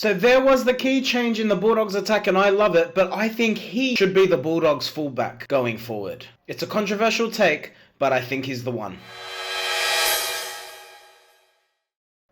So there was the key change in the Bulldogs attack, and I love it, but I think he should be the Bulldogs fullback going forward. It's a controversial take, but I think he's the one.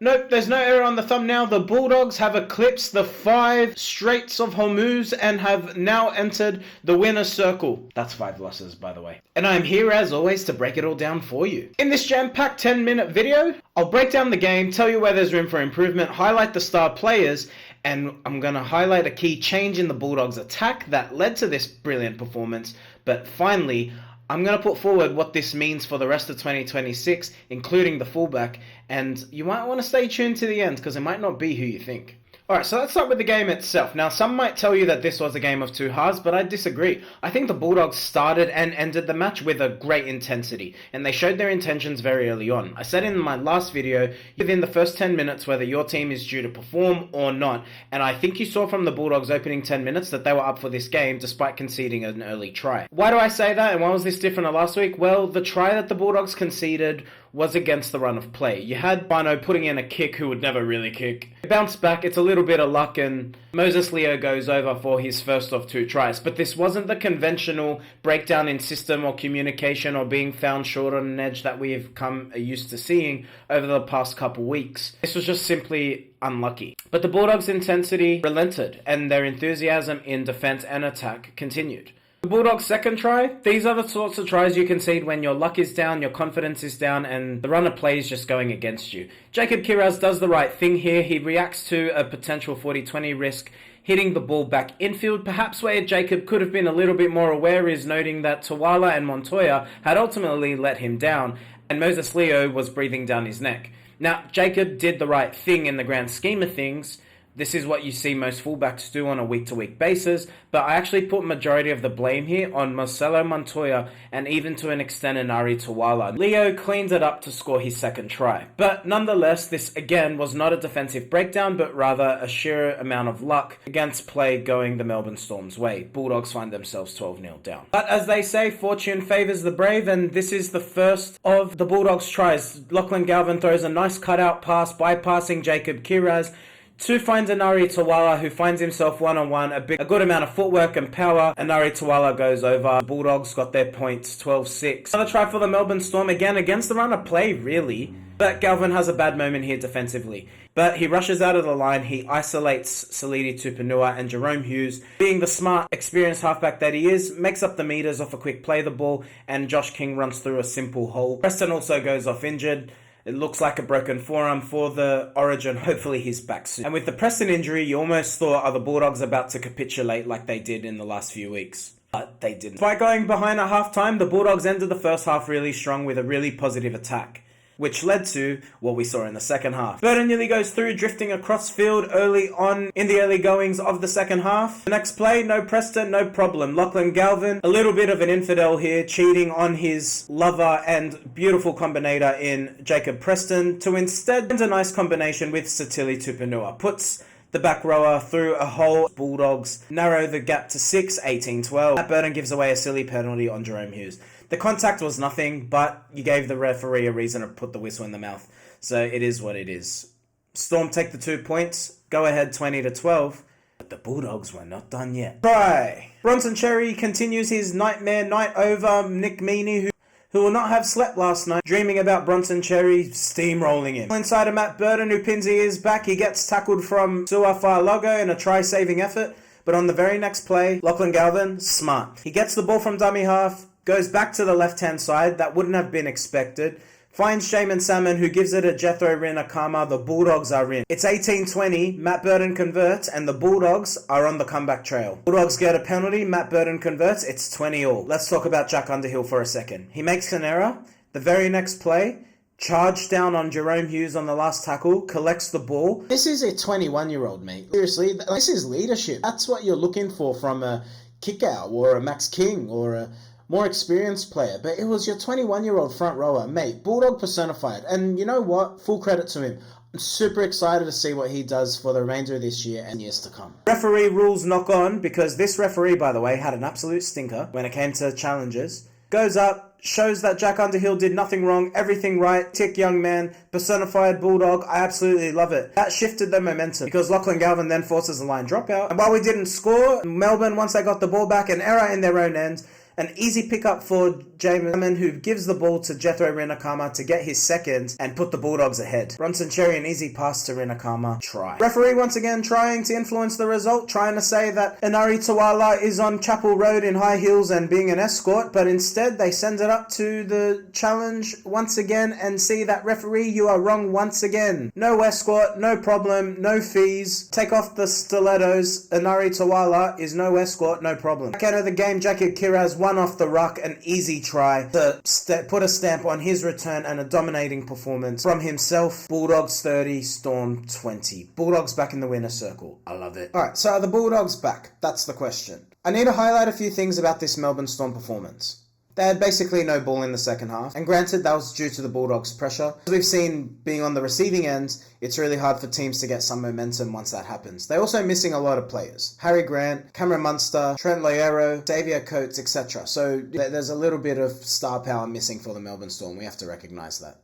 Nope, there's no error on the thumbnail. The Bulldogs have eclipsed the 5 Straits of Hormuz and have now entered the winner's circle. That's 5 losses, by the way. And I'm here as always to break it all down for you. In this jam-packed 10-minute video, I'll break down the game, tell you where there's room for improvement, highlight the star players, and I'm going to highlight a key change in the Bulldogs attack that led to this brilliant performance. But finally, I'm going to put forward what this means for the rest of 2026, including the fullback, and you might want to stay tuned to the end because it might not be who you think. Alright, so let's start with the game itself. Now, some might tell you that this was a game of 2 halves, but I disagree. I think the Bulldogs started and ended the match with a great intensity, and they showed their intentions very early on. I said in my last video, within the first 10 minutes whether your team is due to perform or not, and I think you saw from the Bulldogs opening 10 minutes that they were up for this game despite conceding an early try. Why do I say that, and why was this different to last week? Well, the try that the Bulldogs conceded was against the run of play. You had Bino putting in a kick who would never really kick. It bounced back, it's a little bit of luck, and Moses Leo goes over for his first of 2 tries. But this wasn't the conventional breakdown in system or communication or being found short on an edge that we've come used to seeing over the past couple weeks. This was just simply unlucky. But the Bulldogs' intensity relented, and their enthusiasm in defense and attack continued. The Bulldogs' second try, these are the sorts of tries you concede when your luck is down, your confidence is down, and the run of play is just going against you. Jacob Kiraz does the right thing here. He reacts to a potential 40-20 risk, hitting the ball back infield. Perhaps where Jacob could have been a little bit more aware is noting that Tuala and Montoya had ultimately let him down, and Moses Leo was breathing down his neck. Now, Jacob did the right thing in the grand scheme of things. This is what you see most fullbacks do on a week-to-week basis, but I actually put majority of the blame here on Marcelo Montoya and even to an extent Inari Tuala. Leo cleaned it up to score his second try. But nonetheless, this again was not a defensive breakdown, but rather a sheer amount of luck against play going the Melbourne Storm's way. Bulldogs find themselves 12-0 down. But as they say, fortune favours the brave, and this is the first of the Bulldogs' tries. Lachlan Galvin throws a nice cutout pass, bypassing Jacob Kiraz, to find Inari Tuala, who finds himself one-on-one, a good amount of footwork and power. Inari Tuala goes over. The Bulldogs got their points, 12-6. Another try for the Melbourne Storm, again against the run of play, really. But Galvin has a bad moment here defensively. But he rushes out of the line, he isolates Salidi Tupanua, and Jerome Hughes, being the smart, experienced halfback that he is, makes up the meters off a quick play the ball, and Josh King runs through a simple hole. Preston also goes off injured. It looks like a broken forearm for the Origin. Hopefully he's back soon. And with the Preston injury, you almost thought, are the Bulldogs about to capitulate like they did in the last few weeks? But they didn't. By going behind at halftime, the Bulldogs ended the first half really strong with a really positive attack, which led to what we saw in the second half. Burton nearly goes through, drifting across field early on in the early goings of the second half. The next play, no Preston, no problem. Lachlan Galvin, a little bit of an infidel here, cheating on his lover and beautiful combinator in Jacob Preston, to instead a nice combination with Satili Tupanua. Puts the back rower through a hole. Bulldogs narrow the gap to 6, 18-12. Matt Burton gives away a silly penalty on Jerome Hughes. The contact was nothing, but you gave the referee a reason to put the whistle in the mouth. So it is what it is. Storm take the 2 points, go ahead 20-12. But the Bulldogs were not done yet. Try! Bronson Cherry continues his nightmare night over. Nick Meaney, who will not have slept last night, dreaming about Bronson Cherry steamrolling him. Inside of Matt Burton, who pins his back, he gets tackled from Suafa Logo in a try-saving effort. But on the very next play, Lachlan Galvin, smart. He gets the ball from dummy half, goes back to the left-hand side. That wouldn't have been expected. Finds Shaman Salmon, who gives it a Jethro Rinakama. The Bulldogs are in. It's 18-20. Matt Burton converts, and the Bulldogs are on the comeback trail. Bulldogs get a penalty. Matt Burton converts. It's 20-all. Let's talk about Jack Underhill for a second. He makes an error. The very next play, charge down on Jerome Hughes on the last tackle, collects the ball. This is a 21-year-old, mate. Seriously, this is leadership. That's what you're looking for from a kick-out or a Max King or a more experienced player. But it was your 21-year-old front rower, mate. Bulldog personified. And you know what? Full credit to him. I'm super excited to see what he does for the remainder of this year and years to come. Referee rules knock on, because this referee, by the way, had an absolute stinker when it came to challenges. Goes up, shows that Jack Underhill did nothing wrong, everything right, tick young man, personified Bulldog. I absolutely love it. That shifted the momentum because Lachlan Galvin then forces a line dropout. And while we didn't score, Melbourne, once they got the ball back, an error in their own end, an easy pickup for Jamin, who gives the ball to Jethro Rinakama to get his second and put the Bulldogs ahead. Bronson Cherry, an easy pass to Rinakama. Try. Referee once again trying to influence the result, trying to say that Inari Tawala is on Chapel Road in high heels and being an escort, but instead they send it up to the challenge once again and see that referee, you are wrong once again. No escort, no problem, no fees. Take off the stilettos. Inari Tawala is no escort, no problem. Back out of the game, Jacob Kiraz won off the ruck, an easy try to put a stamp on his return and a dominating performance from himself. Bulldogs 30, Storm 20. Bulldogs back in the winner's circle. I love it. Alright, so are the Bulldogs back? That's the question. I need to highlight a few things about this Melbourne Storm performance. They had basically no ball in the second half, and granted that was due to the Bulldogs' pressure. As we've seen, being on the receiving end, it's really hard for teams to get some momentum once that happens. They're also missing a lot of players. Harry Grant, Cameron Munster, Trent Loiero, Xavier Coates, etc. So there's a little bit of star power missing for the Melbourne Storm. We have to recognise that.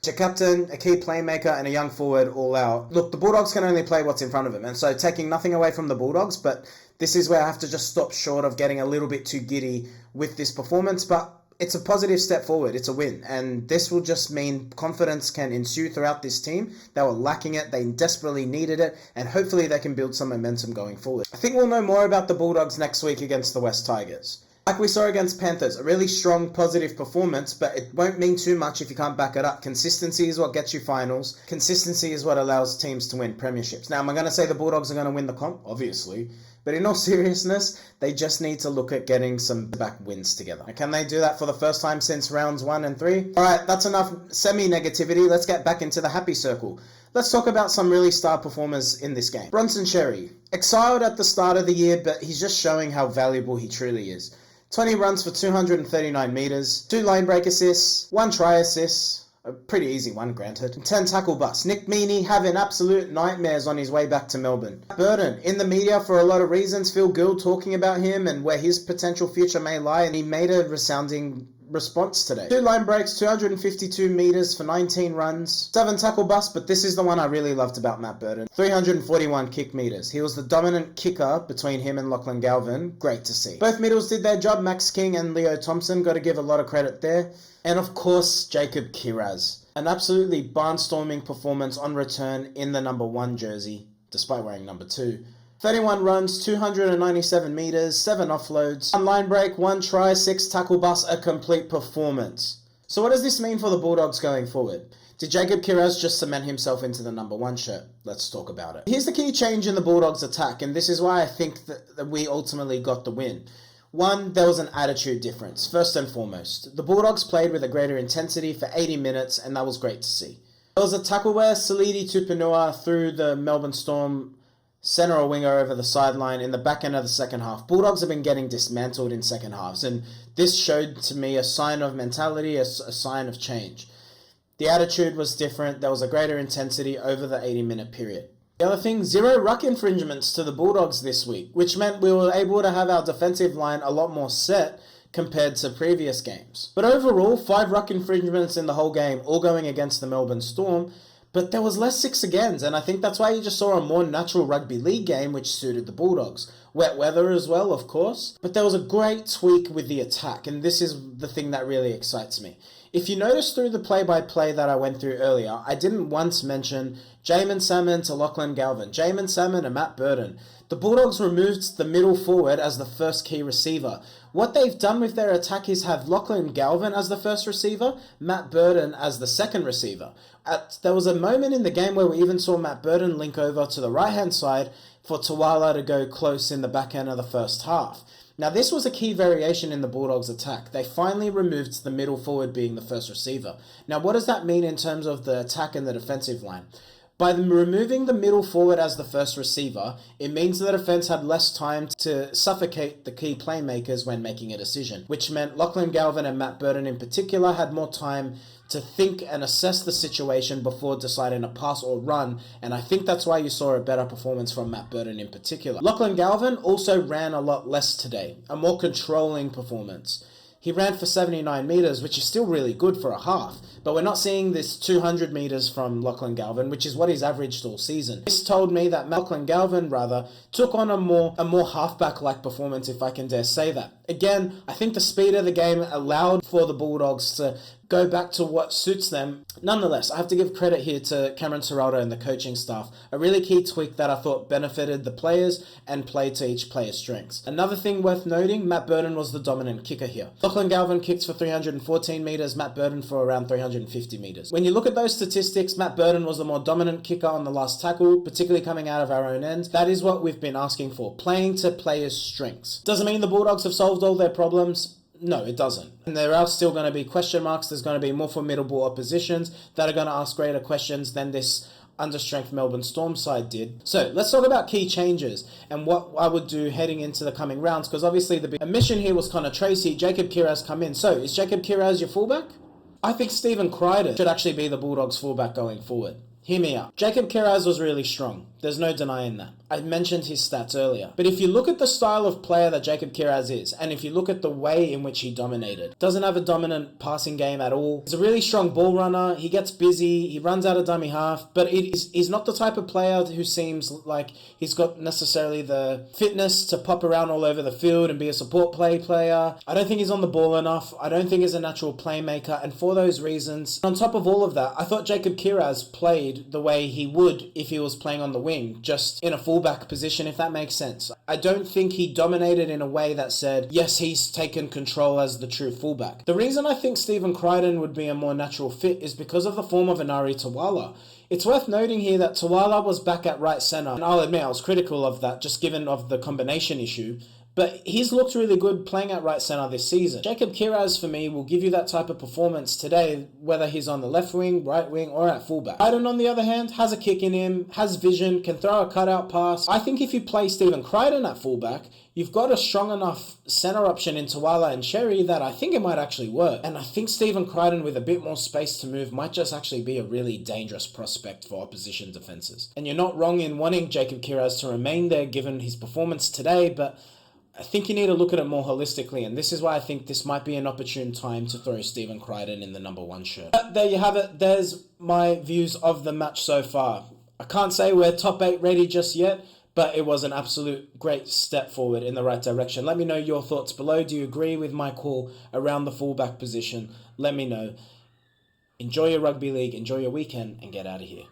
A captain, a key playmaker, and a young forward all out. Look, the Bulldogs can only play what's in front of them, and so taking nothing away from the Bulldogs, but this is where I have to just stop short of getting a little bit too giddy with this performance, but it's a positive step forward. It's a win, and this will just mean confidence can ensue throughout this team. They were lacking it, they desperately needed it, and hopefully they can build some momentum going forward. I think we'll know more about the Bulldogs next week against the West Tigers. Like we saw against Panthers, a really strong, positive performance, but it won't mean too much if you can't back it up. Consistency is what gets you finals. Consistency is what allows teams to win premierships. Now, am I going to say the Bulldogs are going to win the comp? Obviously. But in all seriousness, they just need to look at getting some back wins together. And can they do that for the first time since rounds 1 and 3? Alright, that's enough semi-negativity. Let's get back into the happy circle. Let's talk about some really star performers in this game. Bronson Cherry, exiled at the start of the year, but he's just showing how valuable he truly is. 20 runs for 239 metres, 2 line break assists, 1 try assist, a pretty easy one granted, and 10 tackle busts. Nick Meaney having absolute nightmares on his way back to Melbourne. Burton, in the media for a lot of reasons, Phil Gould talking about him and where his potential future may lie, and he made a resounding response today. 2 line breaks, 252 metres for 19 runs, 7 tackle busts, but this is the one I really loved about Matt Burton. 341 kick metres. He was the dominant kicker between him and Lachlan Galvin. Great to see. Both middles did their job. Max King and Leo Thompson, got to give a lot of credit there. And of course, Jacob Kiraz. An absolutely barnstorming performance on return in the number 1 jersey, despite wearing number 2. 31 runs, 297 metres, 7 offloads, 1 line break, 1 try, 6 tackle busts, a complete performance. So what does this mean for the Bulldogs going forward? Did Jacob Kiraz just cement himself into the number 1 shirt? Let's talk about it. Here's the key change in the Bulldogs attack, and this is why I think that we ultimately got the win. 1, there was an attitude difference, first and foremost. The Bulldogs played with a greater intensity for 80 minutes, and that was great to see. There was a tackle where Salidi Tupanua threw the Melbourne Storm centre or winger over the sideline in the back end of the second half. Bulldogs have been getting dismantled in second halves, and this showed to me a sign of mentality, a sign of change. The attitude was different. There was a greater intensity over the 80-minute period. The other thing, 0 ruck infringements to the Bulldogs this week, which meant we were able to have our defensive line a lot more set compared to previous games. But overall, 5 ruck infringements in the whole game, all going against the Melbourne Storm, but there was less 6 agains, and I think that's why you just saw a more natural rugby league game which suited the Bulldogs. Wet weather as well, of course, but there was a great tweak with the attack, and this is the thing that really excites me. If you notice through the play-by-play that I went through earlier, I didn't once mention Jamin Salmon to Lachlan Galvin, Jamin Salmon to Matt Burton. The Bulldogs removed the middle forward as the first key receiver. What they've done with their attack is have Lachlan Galvin as the first receiver, Matt Burton as the second receiver. There was a moment in the game where we even saw Matt Burton link over to the right-hand side for Tawala to go close in the back end of the first half. Now, this was a key variation in the Bulldogs' attack. They finally removed the middle forward being the first receiver. Now, what does that mean in terms of the attack and the defensive line? By removing the middle forward as the first receiver, it means the defence had less time to suffocate the key playmakers when making a decision, which meant Lachlan Galvin and Matt Burton in particular had more time to think and assess the situation before deciding to pass or run, and I think that's why you saw a better performance from Matt Burton in particular. Lachlan Galvin also ran a lot less today, a more controlling performance. He ran for 79 metres, which is still really good for a half. But we're not seeing this 200 metres from Lachlan Galvin, which is what he's averaged all season. This told me that Lachlan Galvin, took on a more halfback-like performance, if I can dare say that. Again, I think the speed of the game allowed for the Bulldogs to go back to what suits them. Nonetheless, I have to give credit here to Cameron Ciraldo and the coaching staff. A really key tweak that I thought benefited the players and played to each player's strengths. Another thing worth noting, Matt Burton was the dominant kicker here. Lachlan Galvin kicked for 314 metres, Matt Burton for around 350 metres. When you look at those statistics, Matt Burton was the more dominant kicker on the last tackle, particularly coming out of our own end. That is what we've been asking for, playing to players' strengths. Doesn't mean the Bulldogs have solved all their problems. No, it doesn't. And there are still going to be question marks. There's going to be more formidable oppositions that are going to ask greater questions than this understrength Melbourne Storm side did. So let's talk about key changes and what I would do heading into the coming rounds, because obviously the big omission here was Connor Tracy. Jacob Kiraz come in. So is Jacob Kiraz your fullback? I think Stephen Crichton should actually be the Bulldogs fullback going forward. Hear me out. Jacob Kiraz was really strong. There's no denying that. I mentioned his stats earlier. But if you look at the style of player that Jacob Kiraz is, and if you look at the way in which he dominated, doesn't have a dominant passing game at all. He's a really strong ball runner. He gets busy. He runs out of dummy half. But he's not the type of player who seems like he's got necessarily the fitness to pop around all over the field and be a support player. I don't think he's on the ball enough. I don't think he's a natural playmaker. And for those reasons, on top of all of that, I thought Jacob Kiraz played the way he would if he was playing on the wing, just in a fullback position, if that makes sense. I don't think he dominated in a way that said, yes, he's taken control as the true fullback. The reason I think Stephen Crichton would be a more natural fit is because of the form of Inari Tawala. It's worth noting here that Tawala was back at right centre, and I'll admit I was critical of that, just given of the combination issue. But he's looked really good playing at right centre this season. Jacob Kiraz, for me, will give you that type of performance today, whether he's on the left wing, right wing, or at fullback. Crichton, on the other hand, has a kick in him, has vision, can throw a cutout pass. I think if you play Stephen Crichton at fullback, you've got a strong enough centre option in Tawala and Cherry that I think it might actually work. And I think Stephen Crichton with a bit more space to move might just actually be a really dangerous prospect for opposition defences. And you're not wrong in wanting Jacob Kiraz to remain there given his performance today, but I think you need to look at it more holistically, and this is why I think this might be an opportune time to throw Stephen Crichton in the number 1 shirt. But there you have it. There's my views of the match so far. I can't say we're top 8 ready just yet, but it was an absolute great step forward in the right direction. Let me know your thoughts below. Do you agree with my call around the fullback position? Let me know. Enjoy your rugby league, enjoy your weekend, and get out of here.